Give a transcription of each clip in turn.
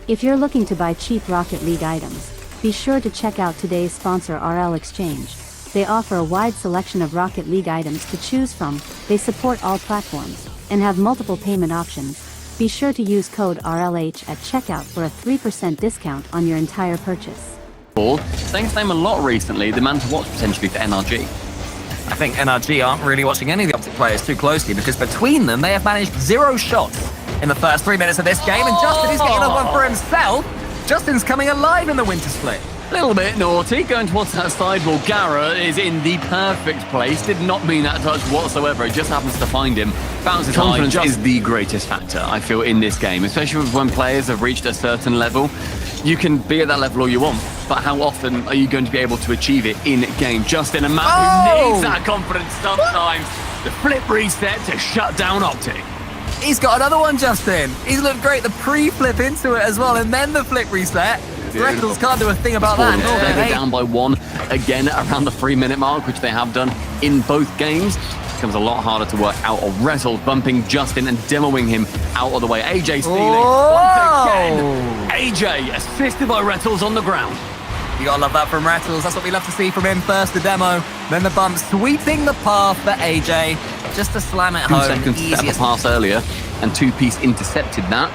If you're looking to buy cheap Rocket League items, be sure to check out today's sponsor RL Exchange. They offer a wide selection of Rocket League items to choose from, they support all platforms, and have multiple payment options. Be sure to use code RLH at checkout for a 3% discount on your entire purchase. Saying his name a lot recently, the man to watch potentially for NRG. I think NRG aren't really watching any of the Optic players too closely because between them, they have managed 0 shots in the first 3 minutes of this game, and Justin is getting another one for himself. Justin's coming alive in the winter split. A little bit naughty, going towards that sidewall. Gara is in the perfect place. Did not mean that touch whatsoever. It just happens to find him. Bounces high. Confidence is the greatest factor, I feel, in this game, especially when players have reached a certain level. You can be at that level all you want, but how often are you going to be able to achieve it in game? Justin, a man who needs that confidence sometimes. The flip reset to shut down Optic. He's got another one, Justin. He's looked great. The pre-flip into it as well, and then the flip reset. Rettles can't do a thing about that. They're down by 1 again around the 3-minute mark, which they have done in both games. It becomes a lot harder to work out. Rettles bumping Justin and demoing him out of the way. AJ stealing once again. AJ assisted by Rettles on the ground. You gotta love that from Rettles. That's what we love to see from him. First the demo, then the bump, sweeping the path for AJ. Just to slam it home. 2 seconds to set the pass earlier, and 2-piece intercepted that.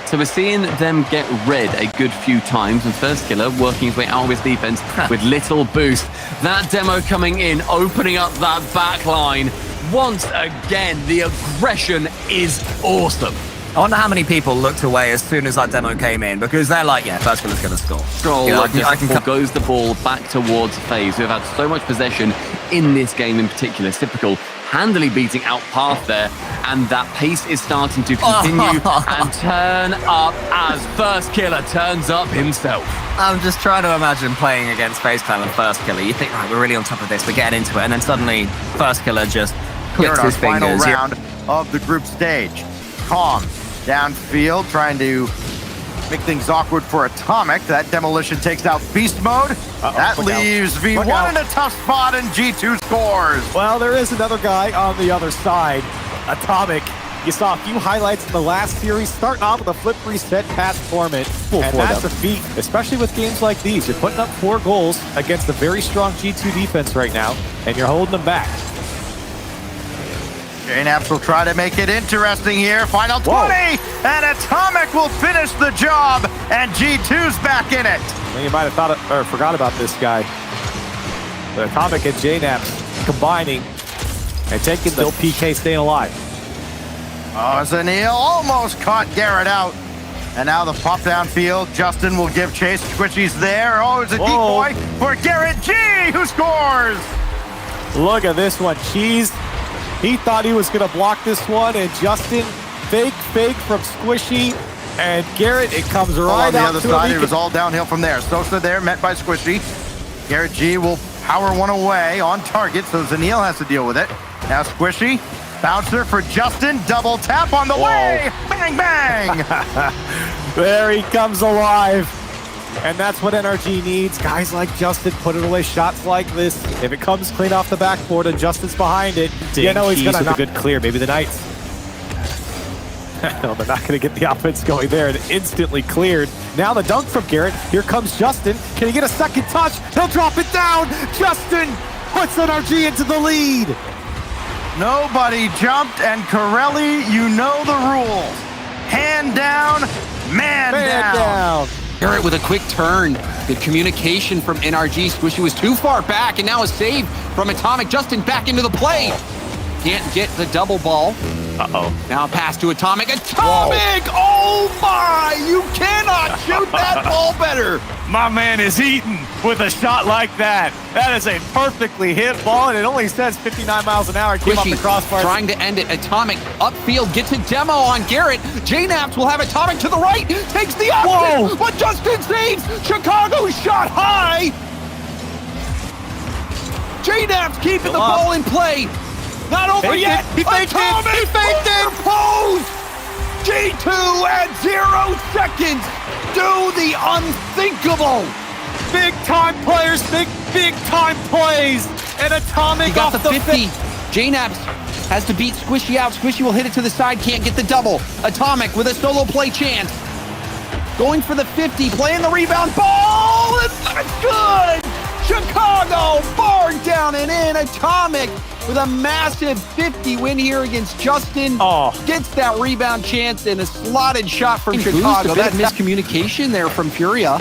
So we're seeing them get red a good few times, and First Killer working his way out of his defense with little boost. That demo coming in, opening up that back line. Once again, the aggression is awesome. I wonder how many people looked away as soon as that demo came in, because they're like, yeah, First Killer's going to score. Goes the ball back towards FaZe, who have had so much possession in this game in particular. It's typical. Handily beating out Path there, and that pace is starting to continue and turn up as First Killer turns up himself. I'm just trying to imagine playing against FaZe Clan and First Killer. You think, right, we're really on top of this, we're getting into it, and then suddenly First Killer just clicks his fingers. Final round of the group stage. Calm downfield, trying to make things awkward for Atomic. That demolition takes out beast mode. That leaves V1 in a tough spot, and G2 scores. Well, there is another guy on the other side. Atomic. You saw a few highlights in the last series, starting off with a flip reset past Torment. And that's a feat, especially with games like these. You're putting up 4 goals against a very strong G2 defense right now, and you're holding them back. JNAPS will try to make it interesting here. Final 20, and Atomic will finish the job, and G2's back in it. Well, you might have forgot about this guy. But Atomic and JNAPS combining and taking the PK, staying alive. Oh, Zanil almost caught Garrett out. And now the pop downfield. Justin will give chase. Squishy's there. Oh, it's a decoy for Garrett G, who scores. Look at this one. Cheese. He thought he was going to block this one, and Justin, fake from Squishy, and Garrett, it comes right on the out other to side. him. It was all downhill from there. Sosa there, met by Squishy. Garrett G will power one away on target, so Zanil has to deal with it. Now Squishy, bouncer for Justin, double tap on the way. Bang, bang. There he comes alive. And that's what NRG needs. Guys like Justin putting away shots like this. If it comes clean off the backboard and Justin's behind it, you know he's going to have a good clear. Maybe the Knights. No, they're not going to get the offense going there, and instantly cleared. Now the dunk from Garrett. Here comes Justin. Can he get a second touch? He'll drop it down. Justin puts NRG into the lead. Nobody jumped, and Corelli, you know the rules. Hand down, man down. Garrett with a quick turn. Good communication from NRG. Squishy was too far back, and now a save from Atomic. Justin back into the play. Can't get the double ball. Now a pass to Atomic. Atomic! Whoa. Oh my! You cannot shoot that ball better. My man is eating with a shot like that. That is a perfectly hit ball, and it only says 59 miles an hour. Came off the crossbar. Trying to end it. Atomic upfield gets a demo on Garrett. JNAPS will have Atomic to the right. Takes the option, but Justin saves. Chicago shot high. JNAPS keeping the ball in play. Not over yet. He faked Atomic it. He faked it. Pose. G2 at 0 seconds. Do the unthinkable. Big time players, big time plays. And Atomic He got off the 50. JNAPS has to beat Squishy out. Squishy will hit it to the side. Can't get the double. Atomic with a solo play chance. going for the 50, playing the rebound ball, and that's good! Chicago, far down and in. Atomic with a massive 50 win here against Justin. Gets that rebound chance and a slotted shot from Chicago. That miscommunication there from Furia,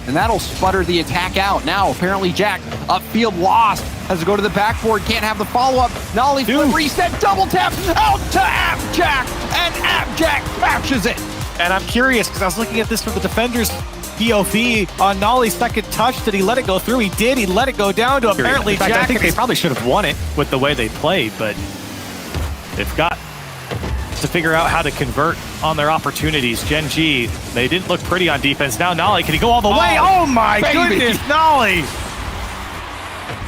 and that'll sputter the attack out. Now, apparently, Jack upfield lost. Has to go to the backboard, can't have the follow-up. Nolly flip reset, double tap, out to Abjack, and Abjack catches it. And I'm curious, because I was looking at this from the defender's POV on Nolly's second touch. Did he let it go through? He did. He let it go down to apparently Jack. I think they probably should have won it with the way they played, but they've got to figure out how to convert on their opportunities. Gen G, they didn't look pretty on defense. Now Nolly, can he go all the way? Oh my goodness, Nolly!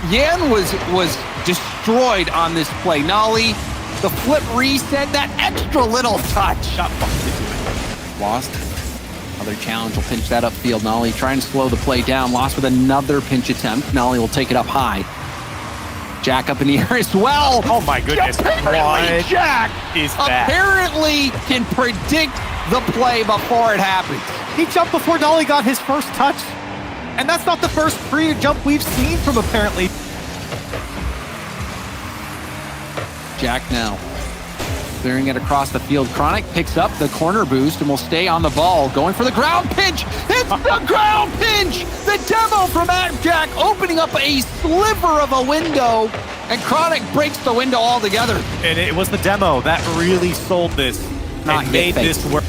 Yan was destroyed on this play. Nolly, the flip reset, that extra little touch. Lost. Another challenge will pinch that upfield. Nolly trying to slow the play down. Lost with another pinch attempt. Nolly will take it up high. Jack up in the air as well. Oh my goodness. Apparently, Jack is that? Apparently can predict the play before it happens. He jumped before Nolly got his first touch. And that's not the first pre-jump we've seen from apparently. Jack now clearing it across the field. Chronic picks up the corner boost and will stay on the ball. Going for the ground pinch. It's the ground pinch. The demo from Jack opening up a sliver of a window, and Chronic breaks the window altogether. And it was the demo that really sold this. Not made this work.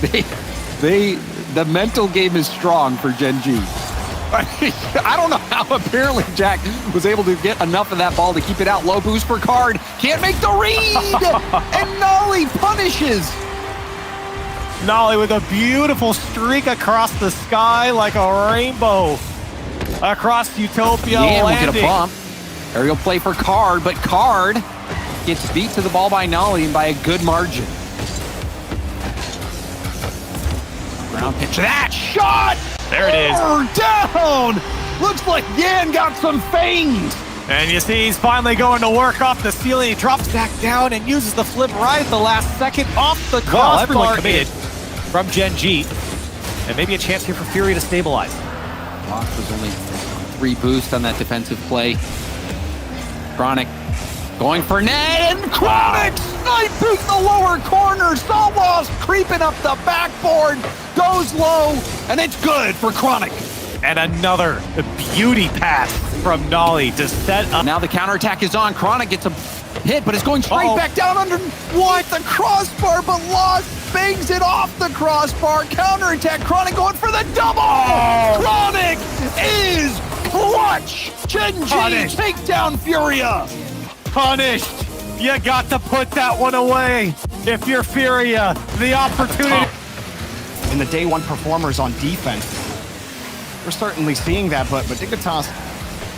The mental game is strong for Gen G. I don't know how apparently Jack was able to get enough of that ball to keep it out. Low boost for Card. Can't make the read. And Nolly punishes. Nolly with a beautiful streak across the sky like a rainbow across Utopia Yeah, landing. we'll get a bump. Aerial play for Card, but Card gets beat to the ball by Nolly and by a good margin. Ground pitch. That shot! There it is. Down! Looks like Yan got some fangs. And you see he's finally going to work off the ceiling. He drops back down and uses the flip right at the last second off the crossbar. Everyone committed from Gen G. And maybe a chance here for Fury to stabilize. Lost was only 3 boosts on that defensive play. Chronic going for net, and Chronic sniping the lower corner. Sawloss creeping up the backboard, goes low, and it's good for Chronic. And another beauty pass from Nolly to set up. Now the counterattack is on. Chronic gets a hit, but it's going straight back down under the crossbar, but Lost bangs it off the crossbar. Counterattack, Chronic going for the double. Chronic is clutch. Gen G take down Furia. Punished. You got to put that one away. If you're Furia, the opportunity. In the day one performers on defense, we're certainly seeing that, but Dignitas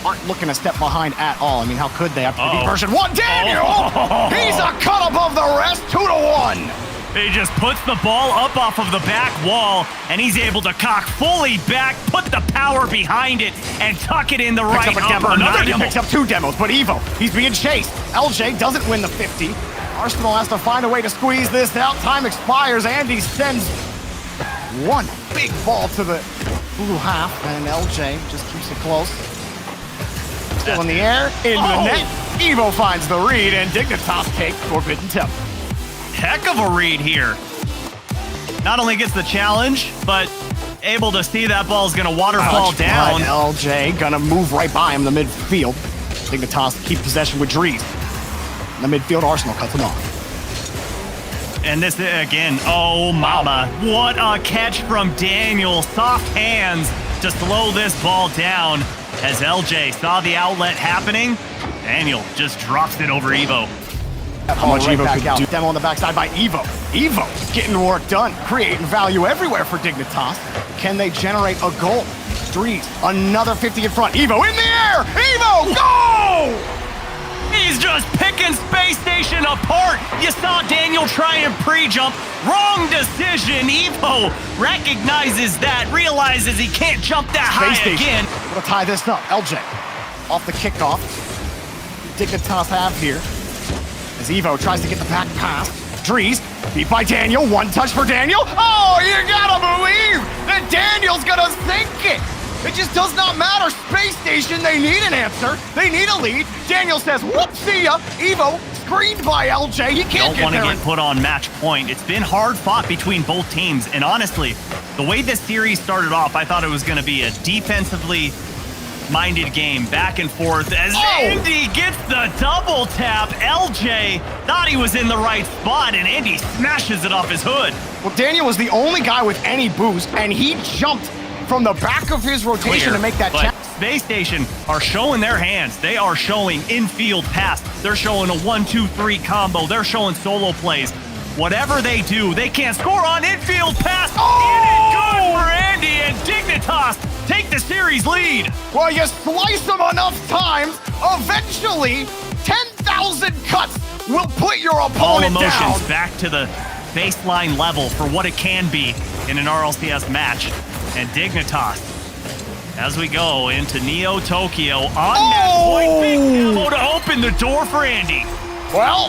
aren't looking a step behind at all. I mean, how could they after the version 1? Daniel! He's a cut above the rest, 2-1. He just puts the ball up off of the back wall, and he's able to cock fully back, put the power behind it, and tuck it in the right. Another demo. Picks up 2 demos, but Evo, he's being chased. LJ doesn't win the 50. Arsenal has to find a way to squeeze this out. Time expires. Andy sends one big ball to the blue half, and LJ just keeps it close. Still in the air, into the net. Evo finds the read, and Dignitas takes Forbidden Temple. Heck of a read here. Not only gets the challenge, but able to see that ball's gonna waterfall down. LJ gonna move right by him in the midfield. Dignitas keep possession with Dries. In the midfield, Arsenal cuts him off. And this again, oh mama. What a catch from Daniel. Soft hands to slow this ball down. As LJ saw the outlet happening, Daniel just drops it over Evo. How much Evo could do. Demo on the backside by Evo. Evo getting work done, creating value everywhere for Dignitas. Can they generate a goal? Dries, another 50 in front. Evo in the air! Evo, go! He's just picking Space Station apart. You saw Daniel try and pre-jump. Wrong decision. Evo recognizes that, realizes he can't jump that high again. We'll tie this up. LJ off the kickoff. Dignitas have here. As Evo tries to get the back pass. Dries beat by Daniel. One touch for Daniel. Oh, you gotta believe that It just does not matter. Space Station, they need an answer. They need a lead. Daniel says, whoop, see ya. Evo screened by LJ. He can't Don't want get to there. get put on match point. It's been hard fought between both teams. And honestly, the way this series started off, I thought it was going to be a defensively minded game, back and forth as Andy gets the double tap. LJ thought he was in the right spot, and Andy smashes it off his hood. Well, Daniel was the only guy with any boost, and he jumped from the back of his rotation to make that But check. Space Station are showing their hands. They are showing infield pass. They're showing a 1-2-3 combo. They're showing solo plays. Whatever they do, they can't score on infield pass. Get it good for Andy, and Dignitas take the series lead. Well, you slice them enough times, eventually 10,000 cuts will put your All opponent emotions down. back to the baseline level for what it can be in an RLCS match. And Dignitas, as we go into Neo Tokyo on that point, big elbow to open the door for Andy. Well,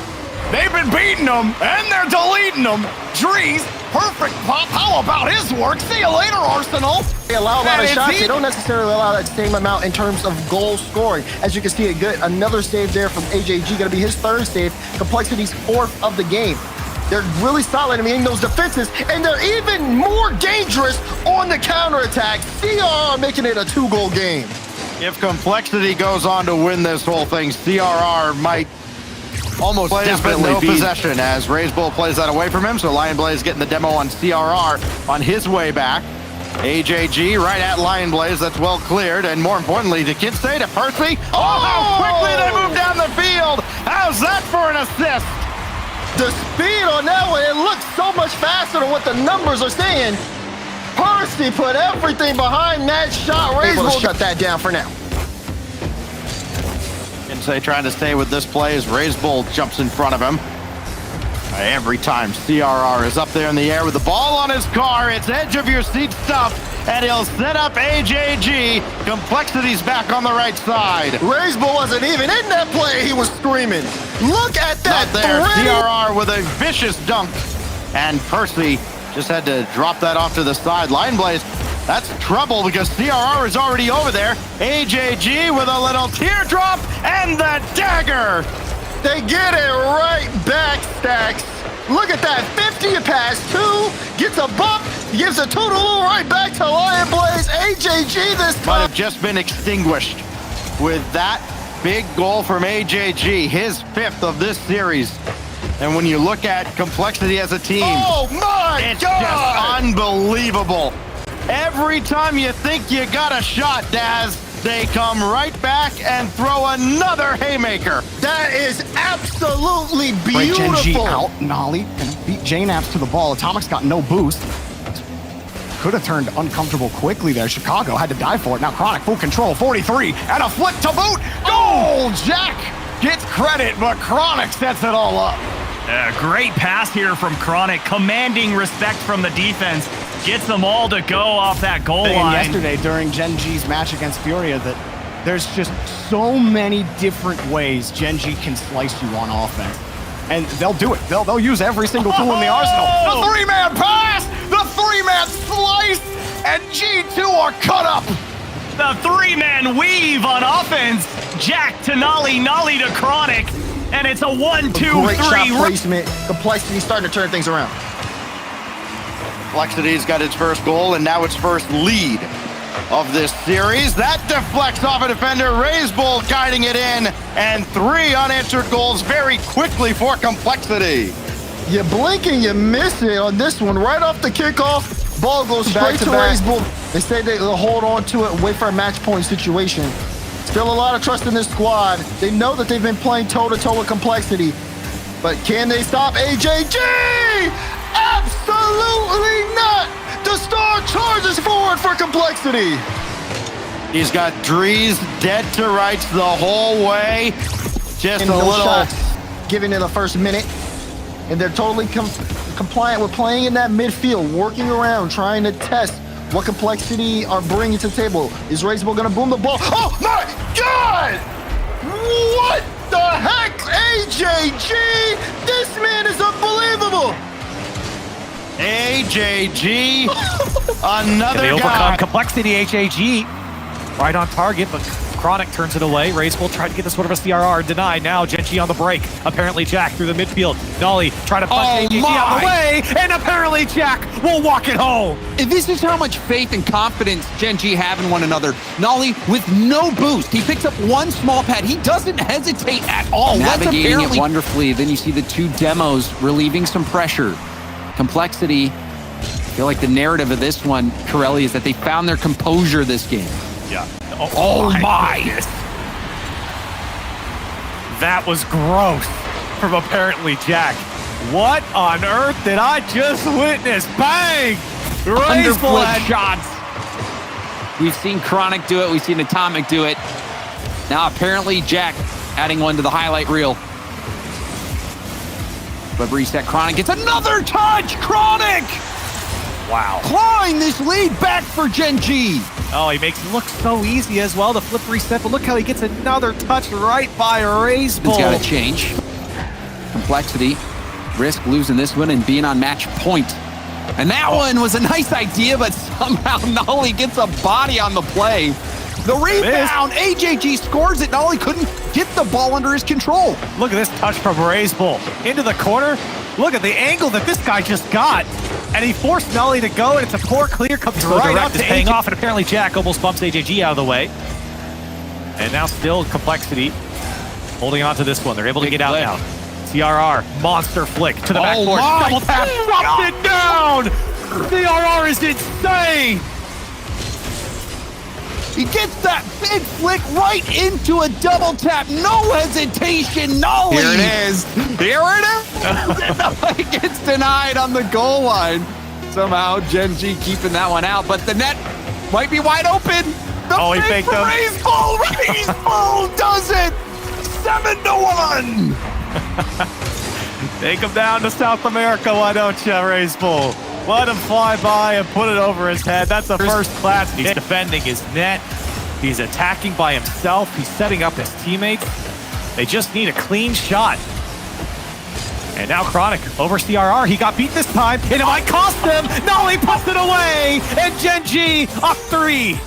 they've been beating them, and they're deleting them. Drees, perfect pop. How about his work? See you later, Arsenal. They allow a lot of And shots. it's They don't necessarily allow that same amount in terms of goal scoring. As you can see, another save there from AJG, going to be his third save. Complexity's fourth of the game. They're really solid in those defenses, and they're even more dangerous on the counterattack. CRR making it a 2-goal game. If Complexity goes on to win this whole thing, CRR might almost definitely be possession as Razebull plays that away from him. So Lion Blaze getting the demo on CRR on his way back. AJG right at Lion Blaze, that's well cleared. And more importantly, to Kinsey, to Percy. Oh, how quickly they move down the field. How's that for an assist? The speed on that one, it looks so much faster than what the numbers are saying. Percy put everything behind that shot. Able to shut that down for now. Kinsey trying to stay with this play as Razebull jumps in front of him. Every time CRR is up there in the air with the ball on his car, it's edge of your seat stuff, and he'll set up AJG. Complexity's back on the right side. Razebull wasn't even in that play. He was screaming. Look at that. Not there. CRR with a vicious dunk, and Percy just had to drop that off to the side. Lion Blaze, that's trouble because CRR is already over there. AJG with a little teardrop and the dagger. They get it right back, Stacks. Look at that, 50 pass, 2, gets a bump, gives a total right back to Lion Blaze. AJG this time. Might have just been extinguished with that big goal from AJG, his 5th of this series. And when you look at Complexity as a team, oh my it's God! just unbelievable. Every time you think you got a shot, Daz, they come right back and throw another haymaker. That is absolutely Break Gen G beautiful. out. Nolly and beat JNAPS to the ball. Atomic's got no boost. Could have turned uncomfortable quickly there. Chicago had to die for it. Now Chronic full control. 43 and a flip to boot. Goal! Jack gets credit, but Chronic sets it all up. Great pass here from Chronic, commanding respect from the defense. Gets them all to go off that goal And line. yesterday during Gen G's match against Furia that there's just so many different ways Gen G can slice you on offense. And they'll do it. They'll use every single tool in the arsenal. The 3-man pass! The 3-man slice! And G2 are cut up! The 3-man weave on offense. Jack to Nolly, Nolly to Chronic. And it's a 1-2-3. Great shot placement. Complexity starting to turn things around. Complexity's got its first goal and now its first lead of this series. That deflects off a defender. Razebull guiding it in, and 3 unanswered goals very quickly for Complexity. You blink and you miss it on this one. Right off the kickoff, ball goes straight to Razebull. They say they'll hold on to it and wait for a match point situation. Still a lot of trust in this squad. They know that they've been playing toe-to-toe with Complexity. But can they stop AJG? Absolutely not! The star charges forward for Complexity. He's got Drees dead to rights the whole way. Just And a no little. shots given in the first minute. And they're totally compliant with playing in that midfield, working around, trying to test what Complexity are bringing to the table. Is Razebull going to boom the ball? Oh my God! What the heck? AJG! This man is unbelievable! AJG, another They overcome guy. Complexity. HAG right on target, but Chronic turns it away. Razebull tried to get this one of a CRR, denied. Now Gen.G on the break. Apparently Jack through the midfield. Nolly trying to punch AJG out of the way, and apparently Jack will walk it home. And this is how much faith and confidence Gen.G have in one another. Nolly with no boost. He picks up one small pad. He doesn't hesitate at all. Navigating it wonderfully. Then you see the two demos relieving some pressure. Complexity. I feel like the narrative of this one, Corelli, is that they found their composure this game. Yeah. Oh my! Goodness. That was gross from apparently Jack. What on earth did I just witness? Bang! Underflip shots. We've seen Chronic do it. We've seen Atomic do it. Now apparently Jack adding one to the highlight reel. But reset. Chronic gets another touch. Chronic! Wow. Clawing this lead back for Gen.G. Oh, he makes it look so easy as well. The flip reset, but look how he gets another touch right by Razebull. It's got to change. Complexity. Risk losing this one and being on match point. And that one was a nice idea, but somehow Nolly gets a body on the play. The rebound, AJG scores it. Nolly couldn't get the ball under his control. Look at this touch from Razebull. Into the corner. Look at the angle that this guy just got. And he forced Nolly to go, and it's a poor clear. Comes right up to paying off, and apparently Jack almost bumps AJG out of the way. And now still Complexity holding on to this one. They're able to get out now. CRR, monster flick to the backboard. Double tap, drops it down! CRR is insane! He gets that big flick right into a double tap. No hesitation. Nolly. Here it is. Here it is. He gets denied on the goal line. Somehow Gen.G keeping that one out, but the net might be wide open. He faked him. Razebull does it. 7-1. Take him down to South America, why don't you, Razebull? Let him fly by and put it over his head. That's a first class. He's defending his net. He's attacking by himself. He's setting up his teammates. They just need a clean shot. And now Chronic over CRR. He got beat this time, and it might cost him. Nolly puts it away, and Gen.G up 3.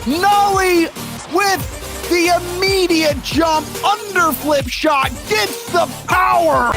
Nolly with the immediate jump underflip shot gets the power.